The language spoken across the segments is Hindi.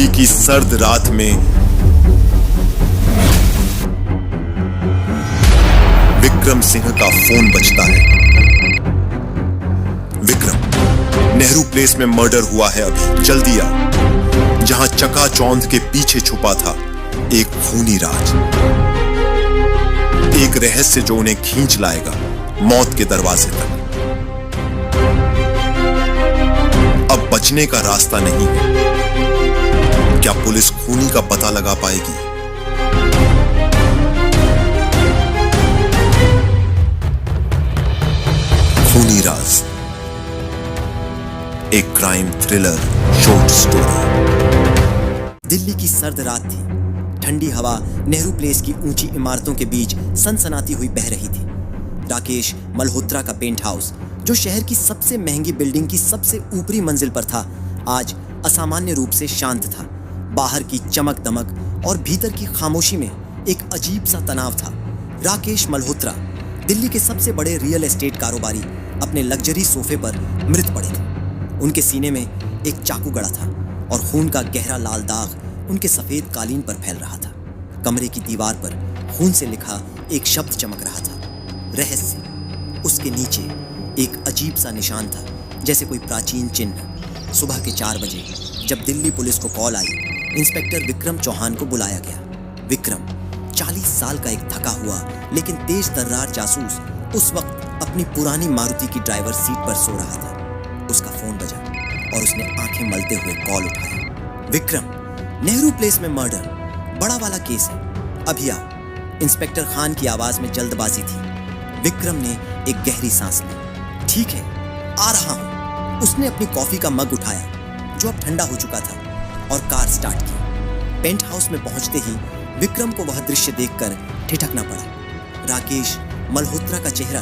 दिल्ली की सर्द रात में विक्रम सिंह का फोन बजता है। विक्रम, नेहरू प्लेस में मर्डर हुआ है, अभी जल्दी आओ। जहां चकाचौंध के पीछे छुपा था एक खूनी राज, एक रहस्य जो उन्हें खींच लाएगा मौत के दरवाजे तक। अब बचने का रास्ता नहीं है। क्या पुलिस खूनी का पता लगा पाएगी? खूनी राज, एक crime thriller short story. Delhi की सर्द रात थी। ठंडी हवा नेहरू प्लेस की ऊंची इमारतों के बीच सनसनाती हुई बह रही थी। राकेश मल्होत्रा का पेंट हाउस, जो शहर की सबसे महंगी बिल्डिंग की सबसे ऊपरी मंजिल पर था, आज असामान्य रूप से शांत था। बाहर की चमक दमक और भीतर की खामोशी में एक अजीब सा तनाव था। राकेश मल्होत्रा, दिल्ली के सबसे बड़े रियल एस्टेट कारोबारी, अपने लग्जरी सोफे पर मृत पड़े थे। उनके सीने में एक चाकू गड़ा था और खून का गहरा लाल दाग उनके सफेद कालीन पर फैल रहा था। कमरे की दीवार पर खून से लिखा एक शब्द चमक रहा था, रहस्य। उसके नीचे एक अजीब सा निशान था, जैसे कोई प्राचीन चिन्ह। सुबह के 4 बजे जब दिल्ली पुलिस को कॉल आई, इंस्पेक्टर विक्रम चौहान को बुलाया गया। विक्रम, 40 साल का एक थका हुआ लेकिन तेज तर्रार जासूस, उस वक्त अपनी पुरानी मारुति की ड्राइवर सीट पर सो रहा था। उसका फोन बजा और उसने आंखें मलते हुए कॉल उठाया। विक्रम, नेहरू प्लेस में मर्डर, बड़ा वाला केस है, अभी आओ। इंस्पेक्टर खान की आवाज में जल्दबाजी थी। विक्रम ने एक गहरी सांस ली। ठीक है, आ रहा हूं। उसने अपनी कॉफी का मग उठाया जो अब ठंडा हो चुका था और कार स्टार्ट की। पेंट हाउस में पहुंचते ही विक्रम को वह दृश्य देखकर ठिठकना पड़ा। राकेश मल्होत्रा का चेहरा,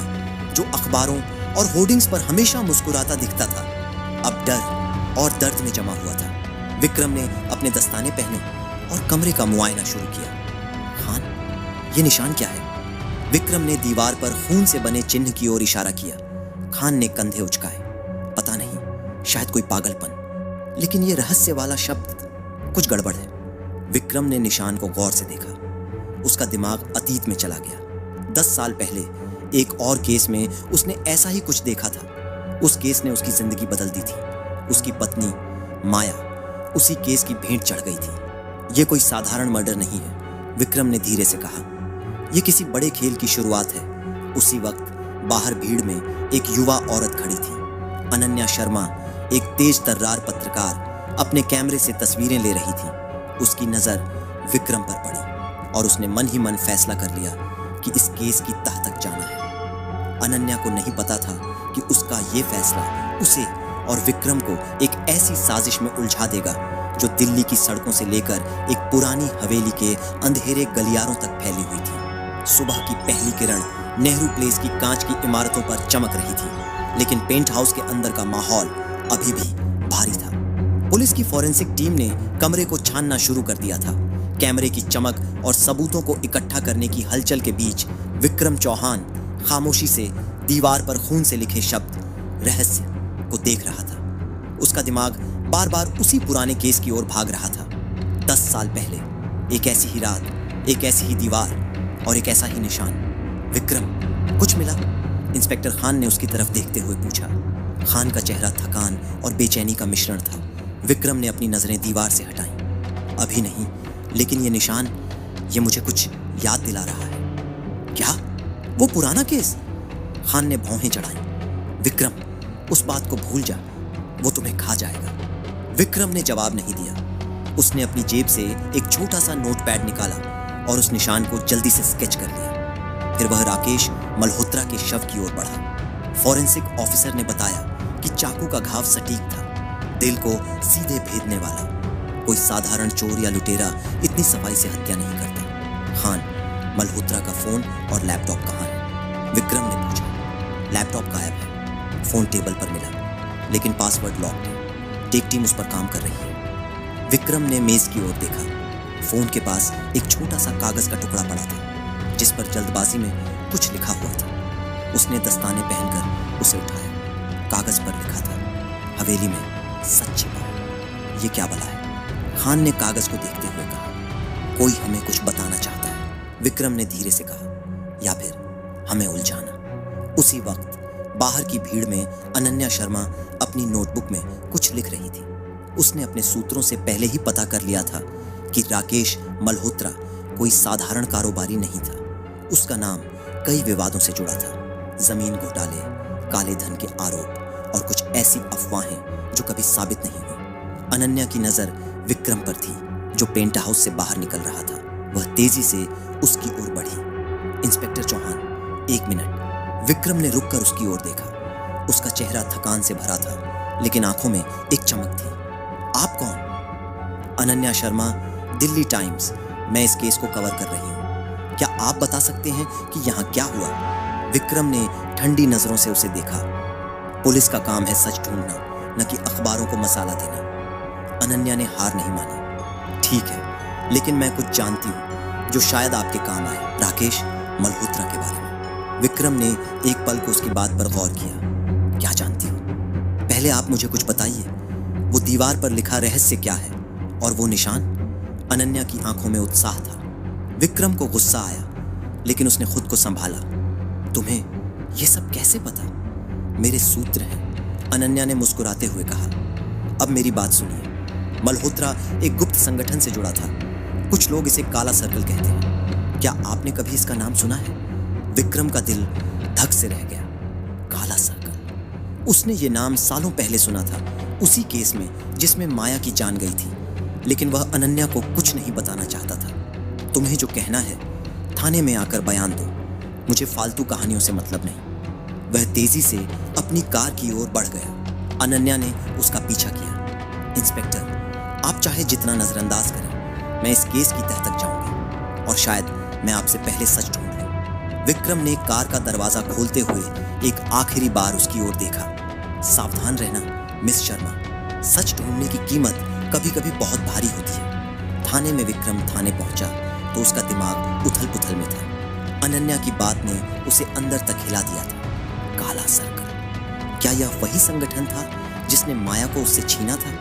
जो अखबारों और होर्डिंग्स पर हमेशा मुस्कुराता दिखता था, अब डर और दर्द में जमा हुआ था। विक्रम ने अपने दस्ताने पहने और कमरे का मुआयना शुरू किया। खान, ये निशान क्या है? विक्रम ने दीवार पर खून से बने चिन्ह की ओर इशारा किया। खान ने कंधे उचकाए। पता नहीं, शायद कोई पागलपन, लेकिन ये रहस्य वाला शब्द, कुछ गड़बड़ है। विक्रम ने निशान को गौर से देखा। उसका दिमाग अतीत में चला गया। 10 साल पहले एक और केस में उसने ऐसा ही कुछ देखा था। उस केस ने उसकी जिंदगी बदल दी थी। उसकी पत्नी माया उसी केस की भेंट चढ़ गई थी। यह कोई साधारण मर्डर नहीं है, विक्रम ने धीरे से कहा। यह किसी बड़े खेल की शुरुआत है। उसी वक्त बाहर भीड़ में एक युवा औरत खड़ी थी। अनन्या शर्मा, एक तेज तर्रार पत्रकार, अपने कैमरे से तस्वीरें ले रही थी। उसकी नजर विक्रम पर पड़ी और उसने मन ही मन फैसला कर लिया कि इस केस की तह तक जाना है। अनन्या को नहीं पता था कि उसका ये फैसला उसे और विक्रम को एक ऐसी साजिश में उलझा देगा जो दिल्ली की सड़कों से लेकर एक पुरानी हवेली के अंधेरे गलियारों तक फैली हुई थी। सुबह की पहली किरण नेहरू प्लेस की कांच की इमारतों पर चमक रही थी, लेकिन पेंट हाउस के अंदर का माहौल अभी भी भारी था। पुलिस की फॉरेंसिक टीम ने कमरे को छानना शुरू कर दिया था। कैमरे की चमक और सबूतों को इकट्ठा करने की हलचल के बीच विक्रम चौहान खामोशी से दीवार पर खून से लिखे शब्द रहस्य को देख रहा था। उसका दिमाग बार बार उसी पुराने केस की ओर भाग रहा था। 10 साल पहले एक ऐसी ही रात, एक ऐसी ही दीवार और एक ऐसा ही निशान। विक्रम, कुछ मिला? इंस्पेक्टर खान ने उसकी तरफ देखते हुए पूछा। खान का चेहरा थकान और बेचैनी का मिश्रण था। विक्रम ने अपनी नजरें दीवार से हटाई। अभी नहीं, लेकिन ये निशान, ये मुझे कुछ याद दिला रहा है। क्या? वो पुराना केस? खान ने भौहें चढ़ाई। विक्रम, उस बात को भूल जा, वो तुम्हें खा जाएगा। विक्रम ने जवाब नहीं दिया। उसने अपनी जेब से एक छोटा सा नोटपैड निकाला और उस निशान को जल्दी से स्केच कर लिया। फिर वह राकेश मल्होत्रा के शव की ओर बढ़ा। फॉरेंसिक ऑफिसर ने बताया कि चाकू का घाव सटीक था, दिल को सीधे भेदने वाला। कोई साधारण चोर या लुटेरा इतनी सफाई से हत्या नहीं करता। खान, मल्होत्रा का फोन और लैपटॉप कहाँ है? विक्रम ने पूछा। लैपटॉप गायब है। फोन टेबल पर मिला, लेकिन पासवर्ड लॉक्ड है। टेक टीम उस पर काम कर रही है। विक्रम ने मेज की ओर देखा। फोन के पास एक छोटा सा कागज का टुकड़ा पड़ा था, जिस पर जल्दबाजी में कुछ लिखा हुआ था। उसने दस्ताने पहनकर उसे उठाया। कागज पर लिखा था, हवेली में सच छिपा है। ये क्या भला है? खान ने कागज को देखते हुए कहा, कोई हमें कुछ बताना चाहता है, विक्रम ने धीरे से कहा, या फिर हमें उलझाना। उसी वक्त बाहर की भीड़ में अनन्या शर्मा अपनी नोटबुक में कुछ लिख रही थी। उसने अपने सूत्रों से पहले ही पता कर लिया था कि राकेश मल्होत्रा कोई साधारण कारोबारी नहीं था। उसका नाम कई विवादों से जुड़ा था, जमीन घोटाले, काले धन के आरोप और कुछ ऐसी अफवाहें जो कभी साबित नहीं हुई। अनन्या की नजर विक्रम पर थी, जो पेंट हाउस से बाहर निकल रहा था। वह तेजी से उसकी ओर बढ़ी। Inspector Chauhan, 1 minute. विक्रम ने रुककर उसकी ओर देखा। उसका चेहरा थकान से भरा था, लेकिन आंखों में एक चमक थी। आप कौन? अनन्या शर्मा, दिल्ली टाइम्स। मैं इस केस को कवर कर रही हूँ। क्या आप बता सकते हैं कि यहाँ क्या हुआ? विक्रम ने ठंडी नजरों से उसे देखा। पुलिस का काम है सच ढूंढना, न कि अखबारों को मसाला देना। अनन्या ने हार नहीं मानी। ठीक है, लेकिन मैं कुछ जानती हूँ जो शायद आपके काम आए। राकेश मल्होत्रा के बारे में। विक्रम ने एक पल को उसकी बात पर गौर किया। क्या जानती हो? पहले आप मुझे कुछ बताइए। वो दीवार पर लिखा रहस्य क्या है? और वो निशान? अनन्या की आंखों में उत्साह था। विक्रम को गुस्सा आया, लेकिन उसने खुद को संभाला। तुम्हें ये सब कैसे पता? मेरे सूत्र हैं, अनन्या ने मुस्कुराते हुए कहा। अब मेरी बात सुनिए। मल्होत्रा एक गुप्त संगठन से जुड़ा था। कुछ लोग इसे काला सर्कल कहते हैं। क्या आपने कभी इसका नाम सुना है? विक्रम का दिल धक से रह गया। काला सर्कल। उसने ये नाम सालों पहले सुना था, उसी केस में जिसमें माया की जान गई थी। लेकिन वह अनन्या को कुछ नहीं बताना चाहता था। तुम्हें जो कहना है थाने में आकर बयान दो, मुझे फालतू कहानियों से मतलब नहीं। वह तेजी से अपनी कार की ओर बढ़ गया। अनन्या ने उसका पीछा किया। इंस्पेक्टर, आप चाहे जितना नजरअंदाज करें, मैं इस केस की तह तक जाऊंगी और शायद मैं आपसे पहले सच ढूंढ लूं। विक्रम ने कार का दरवाजा खोलते हुए एक आखिरी बार उसकी ओर देखा। सावधान रहना मिस शर्मा, सच ढूंढने की कीमत कभी कभी बहुत भारी होती है। थाने में विक्रम थाने पहुंचा तो उसका दिमाग उथल पुथल में था। अनन्या की बात ने उसे अंदर तक हिला दिया था। काला सर्कल, क्या यह वही संगठन था जिसने माया को उससे छीना था?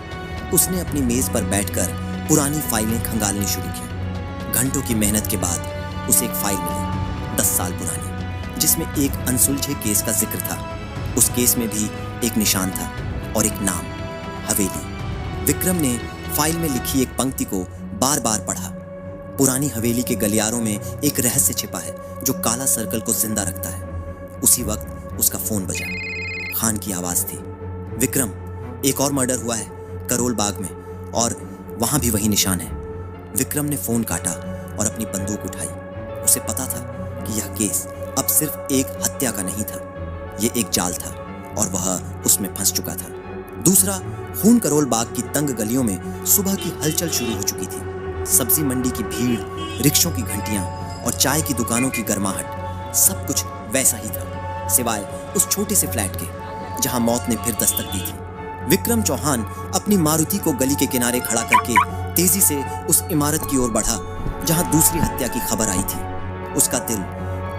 उसने अपनी मेज पर बैठकर पुरानी फाइलें खंगालनी शुरू की। घंटों की मेहनत के बाद उसे एक फाइल मिली, 10 साल पुरानी, जिसमें एक अनसुलझे केस का जिक्र था। उस केस में भी एक निशान था और एक नाम, हवेली। विक्रम ने फाइल में लिखी एक पंक्ति को बार बार पढ़ा। पुरानी हवेली के गलियारों में एक रहस्य छिपा है जो काला सर्कल को जिंदा रखता है। उसी वक्त उसका फोन बजा। खान की आवाज थी। विक्रम, एक और मर्डर हुआ है करोल बाग में, और वहां भी वही निशान है। विक्रम ने फोन काटा और अपनी बंदूक उठाई। उसे पता था कि यह केस अब सिर्फ एक हत्या का नहीं था, यह एक जाल था और वह उसमें फंस चुका था। दूसरा, खून करोल बाग की तंग गलियों में सुबह की हलचल शुरू हो चुकी थी। सब्जी मंडी की भीड़, रिक्शों की घंटियां और चाय की दुकानों की गर्माहट, सब कुछ वैसा ही था, सिवाय उस छोटे से फ्लैट के जहां मौत ने फिर दस्तक दी थी। विक्रम चौहान अपनी मारुति को गली के किनारे खड़ा करके तेजी से उस इमारत की ओर बढ़ा जहां दूसरी हत्या की खबर आई थी। उसका दिल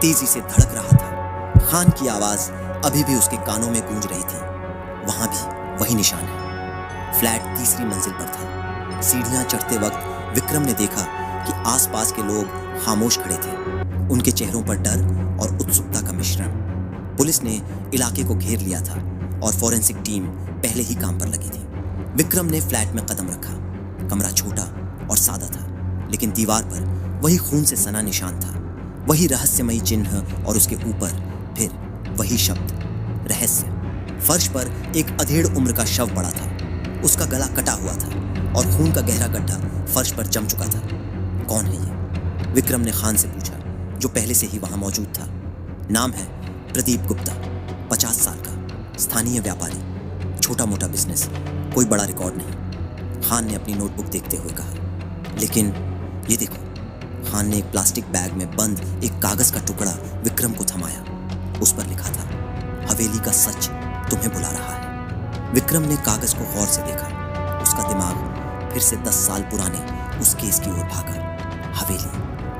तेजी से धड़क रहा था। खान की आवाज अभी भी उसके कानों में गूंज रही थी। वहां भी वही निशान है। फ्लैट तीसरी मंजिल पर था। सीढ़ियां चढ़ते वक्त विक्रम ने देखा कि आसपास के लोग खामोश खड़े थे, उनके चेहरों पर डर और उत्सुकता का मिश्रण। पुलिस ने इलाके को घेर लिया था और फॉरेंसिक टीम पहले ही काम पर लगी थी। विक्रम ने फ्लैट में कदम रखा। कमरा छोटा और सादा था, लेकिन दीवार पर वही खून से सना निशान था, वही रहस्यमयी चिन्ह और उसके ऊपर फिर वही शब्द, रहस्य। फर्श पर एक अधेड़ उम्र का शव पड़ा था। उसका गला कटा हुआ था और खून का गहरा गड्ढा फर्श पर जम चुका था। कौन है ये? विक्रम ने खान से पूछा, जो पहले से ही वहां मौजूद था। नाम है प्रदीप गुप्ता, 50 साल का, स्थानीय व्यापारी, छोटा मोटा बिजनेस, कोई बड़ा रिकॉर्ड नहीं। खान ने अपनी नोटबुक देखते हुए कहा। लेकिन ये देखो। खान ने एक प्लास्टिक बैग में बंद एक कागज का टुकड़ा विक्रम को थमाया। उस पर लिखा था, हवेली का सच तुम्हें बुला रहा है। विक्रम ने कागज को गौर से देखा। उसका दिमाग फिर से 10 साल पुराने उस केस की ओर भागा। हवेली,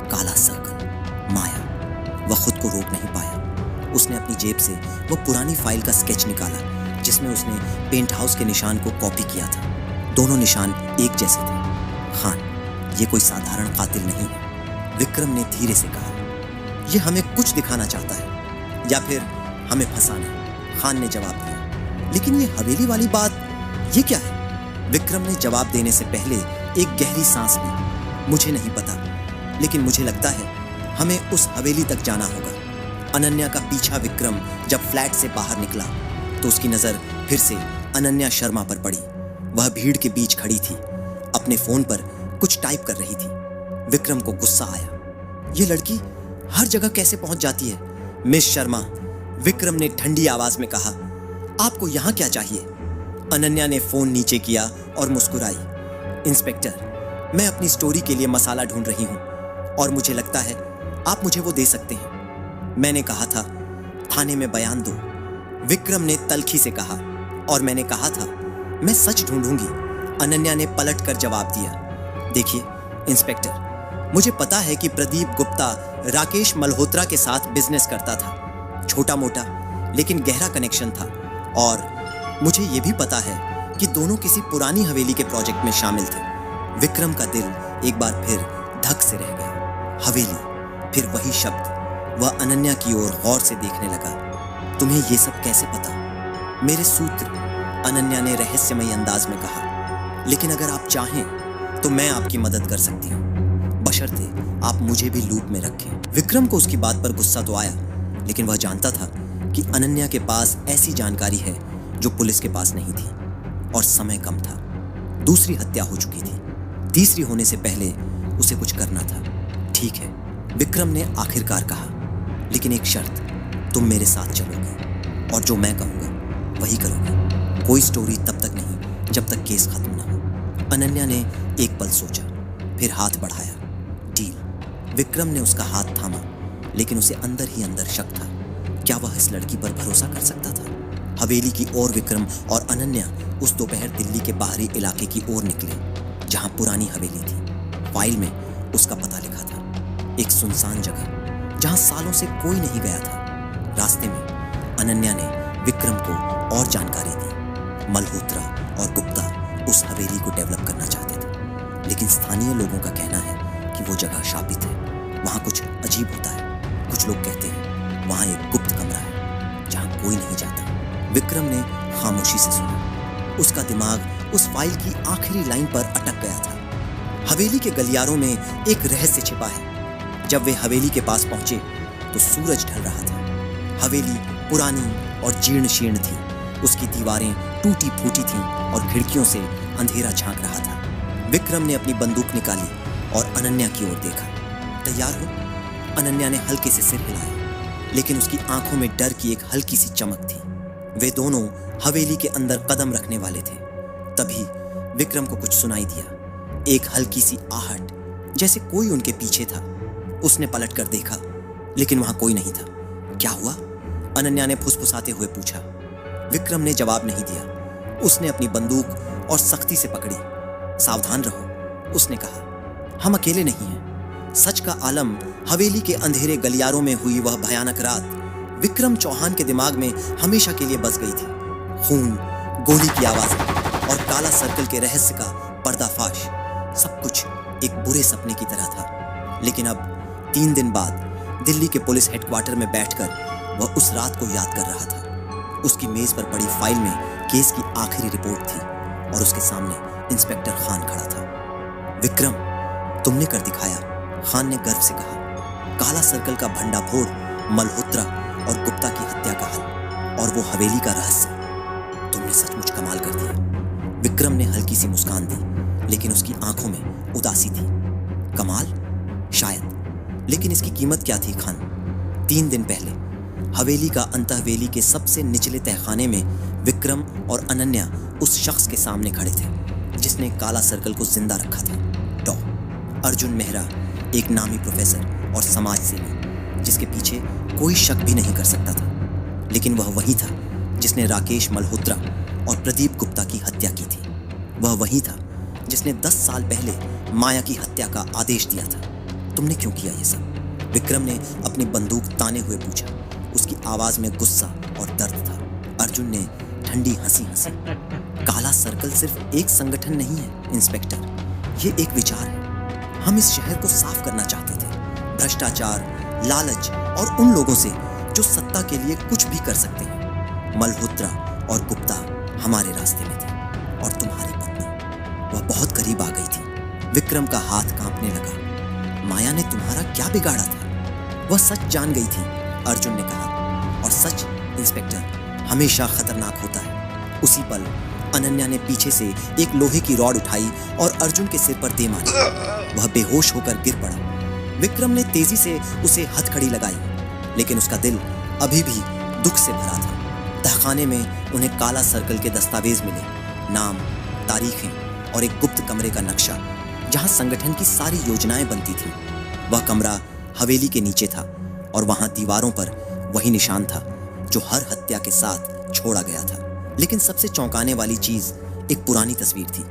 काला सर्कल, माया। वह खुद को रोक नहीं पाया। उसने अपनी जेब से वो पुरानी फाइल का स्केच निकाला जिसमें उसने पेंट हाउस के निशान को कॉपी किया था। दोनों निशान एक जैसे थे, खान, ये कोई साधारण कातिल नहीं है, विक्रम ने धीरे से कहा। ये हमें कुछ दिखाना चाहता है या फिर हमें फंसाना, खान ने जवाब दिया। लेकिन ये हवेली वाली बात, ये क्या है? विक्रम ने जवाब देने से पहले एक गहरी सांस ली। मुझे नहीं पता, लेकिन मुझे लगता है हमें उस हवेली तक जाना होगा। अनन्या का पीछा विक्रम जब फ्लैट से बाहर निकला तो उसकी नजर फिर से अनन्या शर्मा पर पड़ी। वह भीड़ के बीच खड़ी थी, अपने फोन पर कुछ टाइप कर रही थी। विक्रम को गुस्सा आया। ये लड़की हर जगह कैसे पहुंच जाती है? मिस शर्मा, विक्रम ने ठंडी आवाज में कहा, आपको यहां क्या चाहिए? अनन्या ने फोन नीचे किया और मुस्कुराई। इंस्पेक्टर, मैं अपनी स्टोरी के लिए मसाला ढूंढ रही हूं और मुझे लगता है आप मुझे वो दे सकते हैं। मैंने कहा था थाने में बयान दो, विक्रम ने तल्खी से कहा। और मैंने कहा था मैं सच ढूंढूंगी, अनन्या ने पलटकर जवाब दिया। देखिए इंस्पेक्टर, मुझे पता है कि प्रदीप गुप्ता राकेश मल्होत्रा के साथ बिजनेस करता था, छोटा मोटा लेकिन गहरा कनेक्शन था। और मुझे यह भी पता है कि दोनों किसी पुरानी हवेली के प्रोजेक्ट में शामिल थे। विक्रम का दिल एक बार फिर धक से रह गया। हवेली, फिर वही शब्द। वह अनन्या की ओर गौर से देखने लगा। तुम्हें यह सब कैसे पता? मेरे सूत्र, अनन्या ने रहस्यमयी अंदाज में कहा। लेकिन अगर आप चाहें तो मैं आपकी मदद कर सकती हूँ, बशर्ते आप मुझे भी लूप में रखें। विक्रम को उसकी बात पर गुस्सा तो आया, लेकिन वह जानता था कि अनन्या के पास ऐसी जानकारी है जो पुलिस के पास नहीं थी, और समय कम था। दूसरी हत्या हो चुकी थी, तीसरी होने से पहले उसे कुछ करना था। ठीक है, विक्रम ने आखिरकार कहा, लेकिन एक शर्त, तुम मेरे साथ चलोगे और जो मैं कहूँगा वही करोगे। कोई स्टोरी तब तक नहीं जब तक केस खत्म ना हो। अनन्या ने एक पल सोचा, फिर हाथ बढ़ाया। डील। विक्रम ने उसका हाथ थामा, लेकिन उसे अंदर ही अंदर शक था। क्या वह इस लड़की पर भरोसा कर सकता था? हवेली की ओर विक्रम और अनन्या उस दोपहर दिल्ली के बाहरी इलाके की ओर निकले, जहां पुरानी हवेली थी। फाइल में उसका पता लिखा था, एक सुनसान जगह जहां सालों से कोई नहीं गया था। रास्ते में अनन्या ने विक्रम को और जानकारी दी। मल्होत्रा और गुप्ता उस हवेली को डेवलप करना चाहते थे, लेकिन स्थानीय लोगों का कहना है कि वो जगह शापित है, वहां कुछ अजीब होता है। कुछ लोग कहते हैं वहां एक गुप्त कमरा है जहां कोई नहीं जाता। विक्रम ने खामोशी से सुना। उसका दिमाग उस फाइल की आखिरी लाइन पर अटक गया था। हवेली के गलियारों में एक रहस्य छिपा है। जब वे हवेली के पास पहुंचे तो सूरज ढल रहा था। हवेली पुरानी और जीर्ण शीर्ण थी। उसकी दीवारें टूटी फूटी थीं और खिड़कियों से अंधेरा झांक रहा था। विक्रम ने अपनी बंदूक निकाली और अनन्या की ओर देखा। तैयार हो? अनन्या ने हल्के से सिर हिलाया, लेकिन उसकी आंखों में डर की एक हल्की सी चमक थी। वे दोनों हवेली के अंदर कदम रखने वाले थे। तभी विक्रम को कुछ सुनाई दिया, एक हल्की सी आहट, जैसे कोई उनके पीछे था। उसने पलटकर देखा, लेकिन वहां कोई नहीं था। क्या हुआ? अनन्या ने फुसफुसाते हुए पूछा। विक्रम ने जवाब नहीं दिया। उसने अपनी बंदूक और सख्ती से पकड़ी। सावधान रहो, उसने कहा। हम अकेले नहीं हैं। सच का आलम हवेली के अंधेरे गलियारों में हुई वह भयानक रात विक्रम चौहान के दिमाग में हमेशा के लिए बस गई थी। खून, गोली की आवाज़ें और काला सर्कल के रहस्य का पर्दाफाश, सब कुछ एक बुरे सपने की तरह था। लेकिन अब 3 दिन बाद दिल्ली के पुलिस हेडक्वार्टर में बैठकर वह उस रात को याद कर रहा था। उसकी मेज पर पड़ी फाइल में केस की आखिरी रिपोर्ट थी और उसके सामने इंस्पेक्टर खान खड़ा था। विक्रम, तुमने कर दिखाया, खान ने गर्व से कहा। काला सर्कल का भंडाफोड़, मल्होत्रा और गुप्ता की हत्या का हल, और वो हवेली का रहस्य। तुमने सचमुच कमाल कर दिया। विक्रम ने हल्की सी मुस्कान दी, लेकिन उसकी आंखों में उदासी थी। कमाल? शायद, लेकिन इसकी कीमत क्या थी खान? 3 दिन पहले हवेली का अंतःवेली के सबसे निचले तहखाने में विक्रम और अनन्या उस शख्स के सामने खड़े थे जिसने काला सर्कल को जिंदा रखा था। डॉ अर्जुन मेहरा, एक नामी प्रोफेसर और समाज सेवी जिसके पीछे कोई शक भी नहीं कर सकता था। लेकिन वह वही था जिसने राकेश मल्होत्रा और प्रदीप गुप्ता की हत्या की थी। वह वही था जिसने 10 साल पहले माया की हत्या का आदेश दिया था। तुमने क्यों किया ये सब? विक्रम ने अपनी बंदूक ताने हुए पूछा। उसकी आवाज में गुस्सा और दर्द था। अर्जुन ने ठंडी हंसी हंसी। काला सर्कल सिर्फ एक संगठन नहीं है इंस्पेक्टर, ये एक विचार है। हम इस शहर को साफ करना चाहते थे, भ्रष्टाचार, लालच और उन लोगों से जो सत्ता के लिए कुछ भी कर सकते हैं। मल्होत्रा और गुप्ता हमारे रास्ते में थे और तुम्हारी पत्नी, वह बहुत करीब आ गई थी। विक्रम का हाथ कांपने लगा। माया ने तुम्हारा क्या बिगाड़ा था? वह सच जान गई थी, अर्जुन ने कहा। और सच इंस्पेक्टर हमेशा खतरनाक होता है। उसी पल अनन्या ने पीछे से एक लोहे की रॉड उठाई और अर्जुन के सिर पर दे मारी। वह बेहोश होकर गिर पड़ा। विक्रम ने तेजी से उसे हथकड़ी लगाई, लेकिन उसका दिल अभी भी दुख से भरा था। तहखाने में उन्हें काला सर्कल के दस्तावेज मिले, नाम, तारीखें और एक गुप्त कमरे का नक्शा जहां संगठन की सारी योजनाएं बनती थीं। वह कमरा हवेली के नीचे था और वहां दीवारों पर वही निशान था जो हर हत्या के साथ छोड़ा गया था। लेकिन सबसे चौंकाने वाली चीज एक पुरानी तस्वीर थी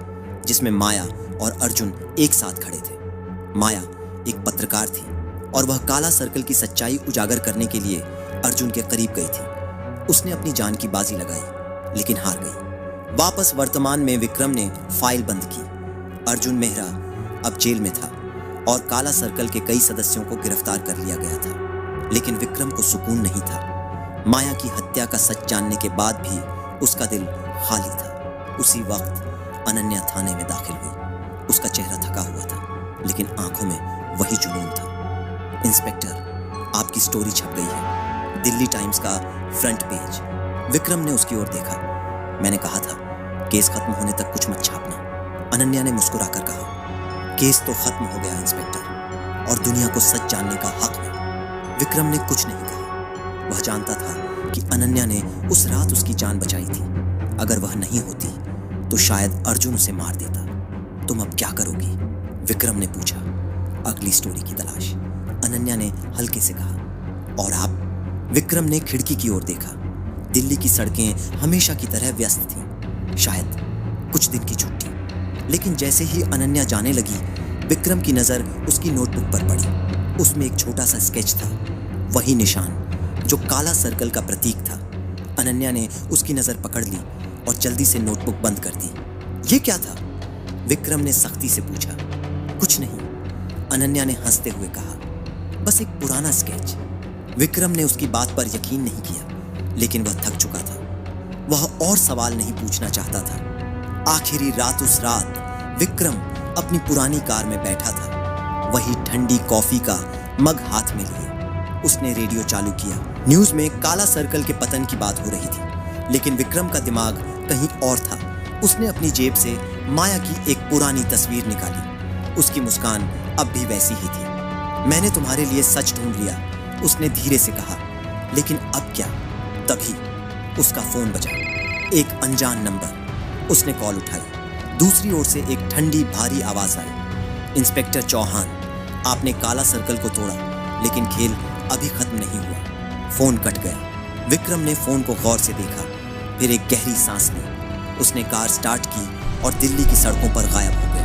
जिसमें माया और अर्जुन एक साथ खड़े थे। माया एक पत्रकार थी और वह काला सर्कल की सच्चाई उजागर करने के लिए अर्जुन के करीब गई थी। उसने अपनी जान की बाजी लगाई, लेकिन हार गई। वापस वर्तमान में विक्रम ने फाइल बंद की। अर्जुन मेहरा अब जेल में था और काला सर्कल के कई सदस्यों को गिरफ्तार कर लिया गया था, लेकिन विक्रम को सुकून नहीं था। माया की हत्या का सच जानने के बाद भी उसका दिल खाली था। उसी वक्त अनन्या थाने में दाखिल हुई। उसका चेहरा थका हुआ था, लेकिन आंखों में वही जुनून था। इंस्पेक्टर, आपकी स्टोरी छप गई है, दिल्ली टाइम्स का फ्रंट पेज। विक्रम ने उसकी ओर देखा। मैंने कहा था केस खत्म होने तक कुछ मत छापना। अनन्या ने मुस्कुराकर कहा, केस तो खत्म हो गया इंस्पेक्टर, और दुनिया को सच जानने का हक है। विक्रम ने कुछ नहीं कहा। वह जानता था कि अनन्या ने उस रात उसकी जान बचाई थी। अगर वह नहीं होती तो शायद अर्जुन उसे मार देता। तुम अब क्या करोगी? विक्रम ने पूछा। अगली स्टोरी की तलाश, अनन्या ने हल्के से कहा। और आप? विक्रम ने खिड़की की ओर देखा। दिल्ली की सड़कें हमेशा की तरह व्यस्त थीं, शायद कुछ दिन की छुट्टी। लेकिन जैसे ही अनन्या जाने लगी, विक्रम की नजर उसकी नोटबुक पर पड़ी। उसमें एक छोटा सा स्केच था, वही निशान जो काला सर्कल का प्रतीक था। अनन्या ने उसकी नजर पकड़ ली और जल्दी से नोटबुक बंद कर दी। ये क्या था? विक्रम ने सख्ती से पूछा। कुछ नहीं, अनन्या ने हंसते हुए कहा, बस एक पुराना स्केच। विक्रम ने उसकी बात पर यकीन नहीं किया, लेकिन वह थक चुका था। वह और सवाल नहीं पूछना चाहता था। आखिरी रात, उस रात विक्रम अपनी पुरानी कार में बैठा था, वही ठंडी कॉफी का मग हाथ में लिए। उसने रेडियो चालू किया। न्यूज में काला सर्कल के पतन की बात हो रही थी, लेकिन विक्रम का दिमाग कहीं और था। उसने अपनी जेब से माया की एक पुरानी तस्वीर निकाली। उसकी मुस्कान अब भी वैसी ही थी। मैंने तुम्हारे लिए सच ढूंढ लिया, उसने धीरे से कहा। लेकिन अब क्या? तभी उसका फोन बजा। एक अनजान नंबर। उसने कॉल उठाई। दूसरी ओर से एक ठंडी भारी आवाज आई। इंस्पेक्टर चौहान, आपने काला सर्कल को तोड़ा, लेकिन खेल अभी खत्म नहीं हुआ। फोन कट गया। विक्रम ने फोन को गौर से देखा, फिर एक गहरी सांस ली। उसने कार स्टार्ट की और दिल्ली की सड़कों पर गायब हो गया।